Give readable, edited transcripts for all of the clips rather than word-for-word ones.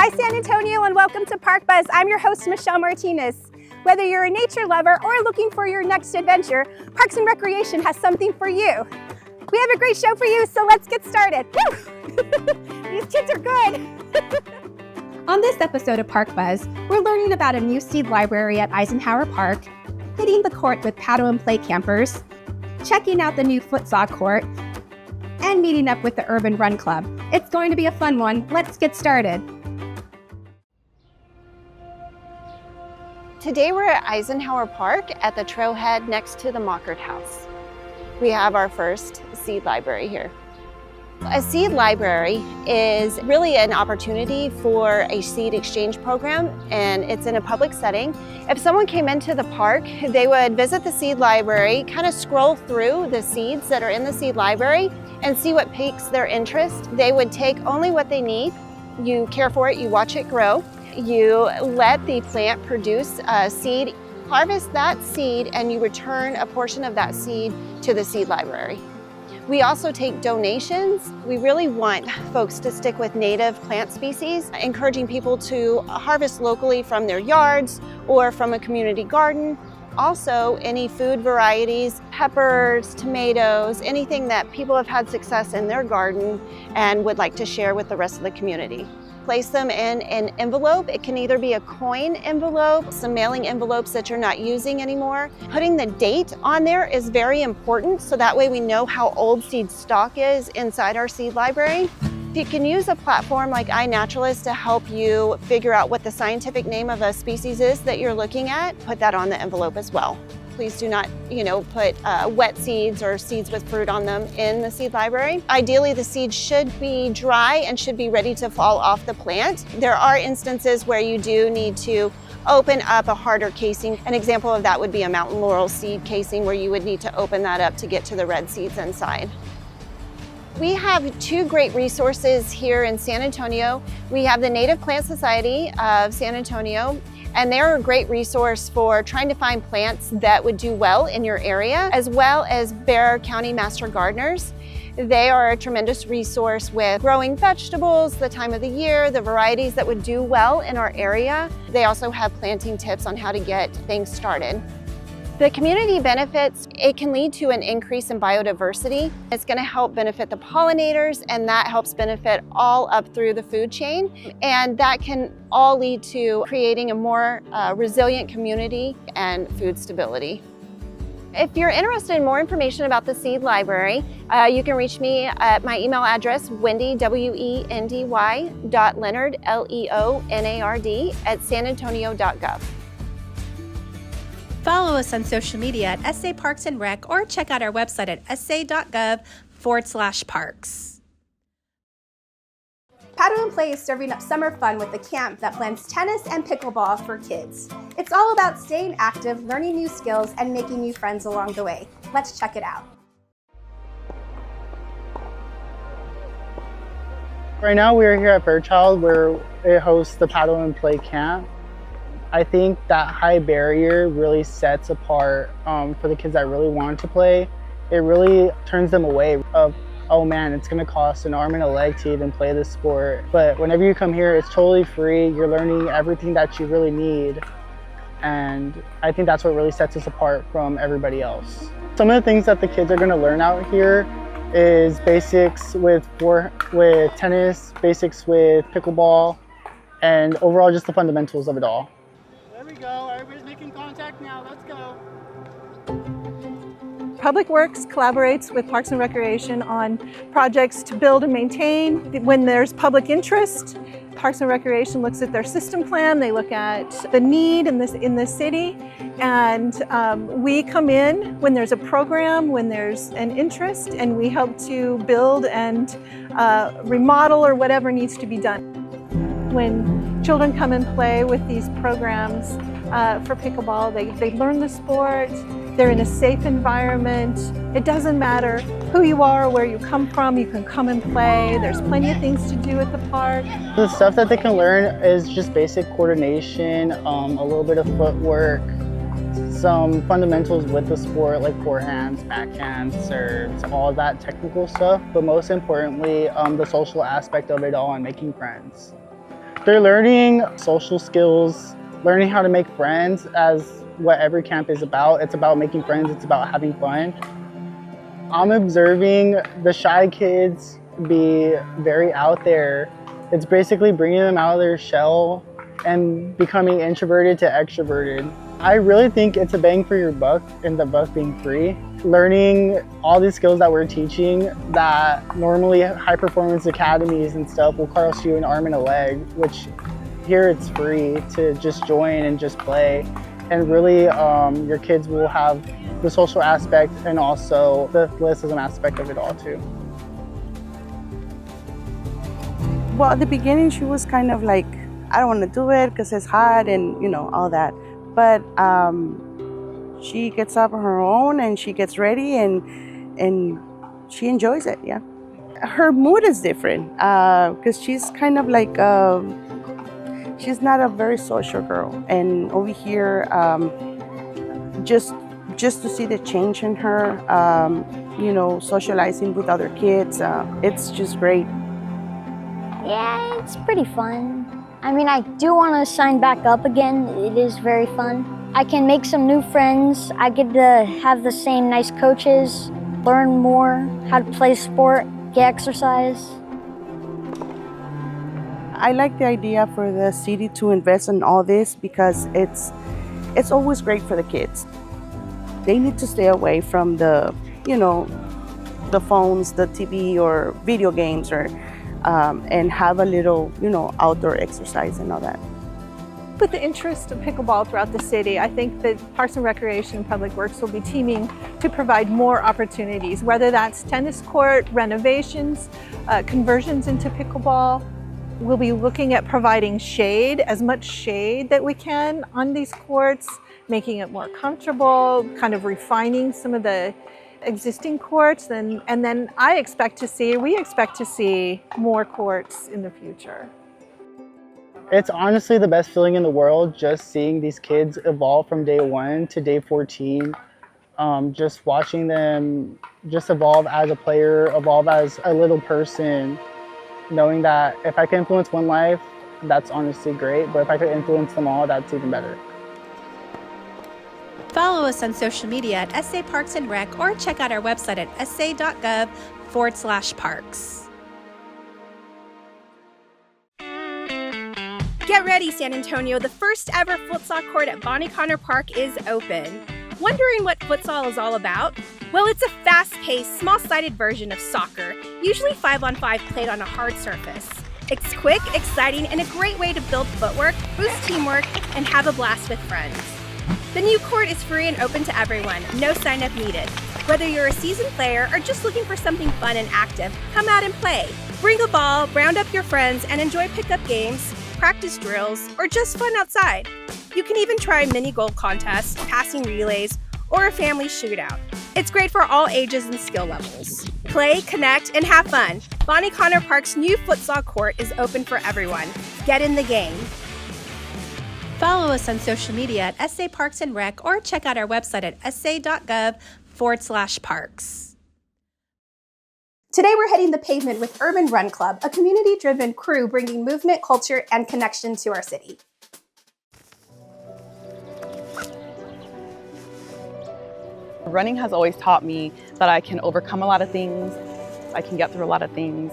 Hi San Antonio and welcome to Park Buzz. I'm your host Michelle Martinez. Whether you're a nature lover or looking for your next adventure, Parks and Recreation has something for you. We have a great show for you, so let's get started. These kids are good. On this episode of Park Buzz, we're learning about a new seed library at Eisenhower Park, hitting the court with paddle and play campers, checking out the new Futsal Court, and meeting up with the Urban Run Club. It's going to be a fun one. Let's get started. Today we're at Eisenhower Park at the trailhead next to the Mockert House. We have our first seed library here. A seed library is really an opportunity for a seed exchange program, and it's in a public setting. If someone came into the park, they would visit the seed library, kind of scroll through the seeds that are in the seed library and see what piques their interest. They would take only what they need. You care for it, you watch it grow. You let the plant produce a seed, harvest that seed, and you return a portion of that seed to the seed library. We also take donations. We really want folks to stick with native plant species, encouraging people to harvest locally from their yards or from a community garden. Also, any food varieties, peppers, tomatoes, anything that people have had success in their garden and would like to share with the rest of the community. Place them in an envelope. It can either be a coin envelope, some mailing envelopes that you're not using anymore. Putting the date on there is very important, so that way we know how old seed stock is inside our seed library. You can use a platform like iNaturalist to help you figure out what the scientific name of a species is that you're looking at. Put that on the envelope as well. Please do not, put wet seeds or seeds with fruit on them in the seed library. Ideally, the seeds should be dry and should be ready to fall off the plant. There are instances where you do need to open up a harder casing. An example of that would be a mountain laurel seed casing where you would need to open that up to get to the red seeds inside. We have two great resources here in San Antonio. We have the Native Plant Society of San Antonio, and they're a great resource for trying to find plants that would do well in your area, as well as Bexar County Master Gardeners. They are a tremendous resource with growing vegetables, the time of the year, the varieties that would do well in our area. They also have planting tips on how to get things started. The community benefits, it can lead to an increase in biodiversity. It's going to help benefit the pollinators, and that helps benefit all up through the food chain. And that can all lead to creating a more resilient community and food stability. If you're interested in more information about the seed library, you can reach me at my email address, Wendy, wendy.leonard, Leonard, at sanantonio.gov. Follow us on social media at SA Parks and Rec or check out our website at sa.gov/parks. Paddle and Play is serving up summer fun with a camp that blends tennis and pickleball for kids. It's all about staying active, learning new skills, and making new friends along the way. Let's check it out. Right now we are here at Fairchild where it hosts the Paddle and Play camp. I think that high barrier really sets apart for the kids that really want to play. It really turns them away of, oh man, it's gonna cost an arm and a leg to even play this sport. But whenever you come here, it's totally free. You're learning everything that you really need. And I think that's what really sets us apart from everybody else. Some of the things that the kids are gonna learn out here is basics with tennis, basics with pickleball, and overall just the fundamentals of it all. There we go, everybody's making contact now, let's go. Public Works collaborates with Parks and Recreation on projects to build and maintain. When there's public interest, Parks and Recreation looks at their system plan, they look at the need in the city, and we come in when there's a program, when there's an interest, and we help to build and remodel or whatever needs to be done. When children come and play with these programs for pickleball, they learn the sport, they're in a safe environment. It doesn't matter who you are or where you come from, you can come and play. There's plenty of things to do at the park. The stuff that they can learn is just basic coordination, a little bit of footwork, some fundamentals with the sport like forehands, backhands, serves, all that technical stuff, but most importantly, the social aspect of it all and making friends. They're learning social skills, learning how to make friends, as what every camp is about. It's about making friends, it's about having fun. I'm observing the shy kids be very out there. It's basically bringing them out of their shell and becoming introverted to extroverted. I really think it's a bang for your buck, and the buck being free. Learning all these skills that we're teaching that normally high performance academies and stuff will cost you an arm and a leg, which here it's free to just join and just play. And really your kids will have the social aspect and also the athleticism aspect of it all too. Well, at the beginning, she was kind of like, I don't want to do it because it's hot and, you know, all that. But she gets up on her own and she gets ready and she enjoys it, yeah. Her mood is different because she's kind of like, she's not a very social girl. And over here, just to see the change in her, you know, socializing with other kids, it's just great. Yeah, it's pretty fun. I mean, I do want to sign back up again. It is very fun. I can make some new friends. I get to have the same nice coaches, learn more how to play sport, get exercise. I like the idea for the city to invest in all this because it's always great for the kids. They need to stay away from the, you know, the phones, the TV or video games, or and have a little, you know, outdoor exercise and all that. With the interest of pickleball throughout the city, I think that Parks and Recreation and Public Works will be teaming to provide more opportunities, whether that's tennis court renovations, conversions into pickleball. We'll be looking at providing shade, as much shade that we can on these courts, making it more comfortable, kind of refining some of the existing courts, and then we expect to see more courts in the future. It's honestly the best feeling in the world, just seeing these kids evolve from day 1 to day 14. Just watching them just evolve as a player, evolve as a little person, knowing that if I can influence one life, that's honestly great, but if I could influence them all, that's even better. Follow us on social media at SA Parks and Rec, or check out our website at sa.gov/parks. Get ready, San Antonio. The first ever Futsal Court at Bonnie Connor Park is open. Wondering what futsal is all about? Well, it's a fast-paced, small-sided version of soccer, usually 5-on-5 played on a hard surface. It's quick, exciting, and a great way to build footwork, boost teamwork, and have a blast with friends. The new court is free and open to everyone, no sign-up needed. Whether you're a seasoned player or just looking for something fun and active, come out and play. Bring a ball, round up your friends, and enjoy pickup games, practice drills, or just fun outside. You can even try mini goal contests, passing relays, or a family shootout. It's great for all ages and skill levels. Play, connect, and have fun. Bonnie Connor Park's new Futsal Court is open for everyone. Get in the game. Follow us on social media at SA Parks and Rec, or check out our website at sa.gov/parks. Today we're hitting the pavement with Urban Run Club, a community-driven crew bringing movement, culture, and connection to our city. Running has always taught me that I can overcome a lot of things. I can get through a lot of things.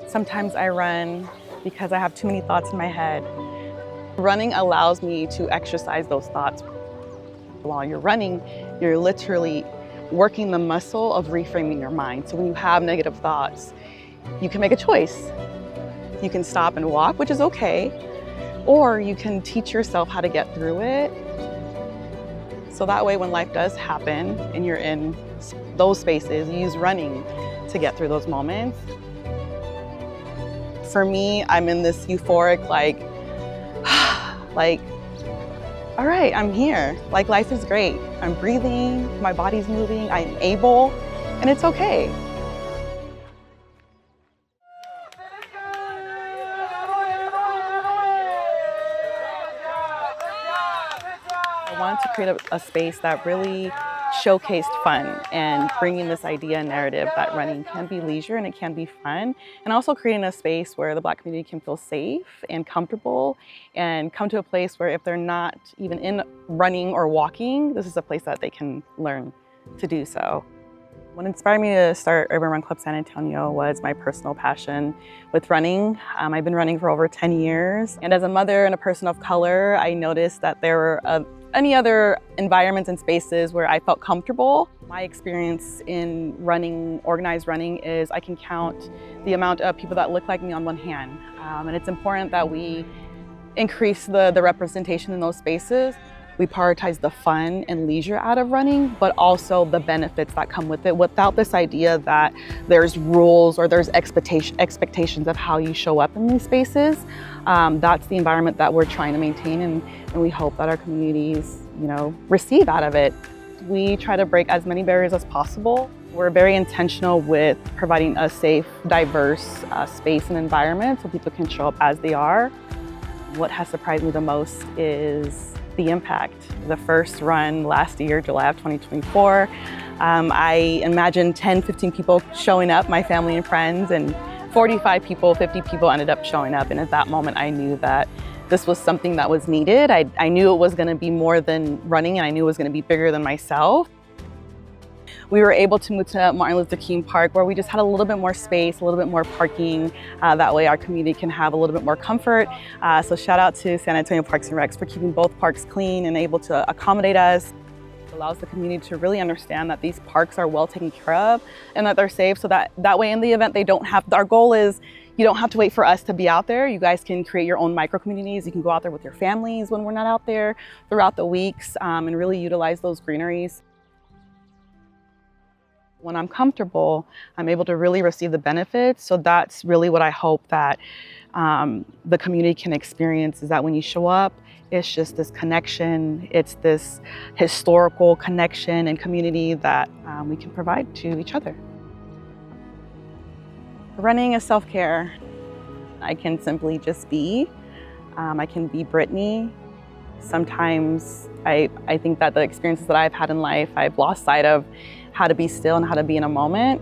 Sometimes I run because I have too many thoughts in my head. Running allows me to exercise those thoughts. While you're running, you're literally working the muscle of reframing your mind. So when you have negative thoughts, you can make a choice. You can stop and walk, which is okay, or you can teach yourself how to get through it. So that way, when life does happen and you're in those spaces, you use running to get through those moments. For me, I'm in this euphoric, like, all right, I'm here. Like, life is great. I'm breathing, my body's moving, I'm able, and it's okay. I wanted to create a space that really showcased fun and bringing this idea and narrative that running can be leisure and it can be fun, and also creating a space where the Black community can feel safe and comfortable and come to a place where if they're not even in running or walking, this is a place that they can learn to do so. What inspired me to start Urban Run Club San Antonio was my personal passion with running. I've been running for over 10 years. And as a mother and a person of color, I noticed that there were any other environments and spaces where I felt comfortable. My experience in running, organized running, is I can count the amount of people that look like me on one hand. And it's important that we increase the representation in those spaces. We prioritize the fun and leisure out of running, but also the benefits that come with it without this idea that there's rules or there's expectations of how you show up in these spaces. That's the environment that we're trying to maintain, and we hope that our communities, receive out of it. We try to break as many barriers as possible. We're very intentional with providing a safe, diverse space and environment so people can show up as they are. What has surprised me the most is the impact. The first run last year, July of 2024, I imagined 10, 15 people showing up, my family and friends, and 45 people, 50 people ended up showing up. And at that moment, I knew that this was something that was needed. I knew it was going to be more than running, and I knew it was going to be bigger than myself. We were able to move to Martin Luther King Park, where we just had a little bit more space, a little bit more parking. That way our community can have a little bit more comfort. So shout out to San Antonio Parks and Recs for keeping both parks clean and able to accommodate us. It allows the community to really understand that these parks are well taken care of and that they're safe, so that way in the event they don't have, our goal is you don't have to wait for us to be out there. You guys can create your own micro communities. You can go out there with your families when we're not out there throughout the weeks and really utilize those greeneries. When I'm comfortable, I'm able to really receive the benefits. So that's really what I hope that the community can experience, is that when you show up, it's just this connection, it's this historical connection and community that we can provide to each other. Running is self-care. I can simply just be. I can be Brittany. Sometimes I think that the experiences that I've had in life, I've lost sight of how to be still and how to be in a moment.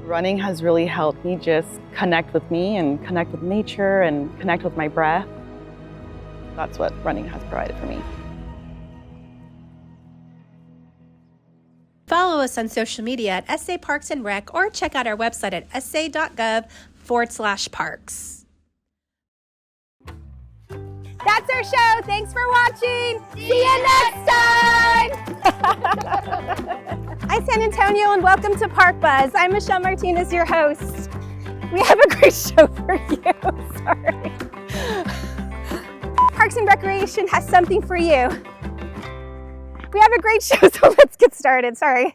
Running has really helped me just connect with me and connect with nature and connect with my breath. That's what running has provided for me. Follow us on social media at SA Parks and Rec, or check out our website at sa.gov/parks. That's our show. Thanks for watching. See you next time. Hi, San Antonio, and welcome to Park Buzz. I'm Michelle Martinez, your host. We have a great show for you. Sorry. Parks and Recreation has something for you. We have a great show, so let's get started. Sorry.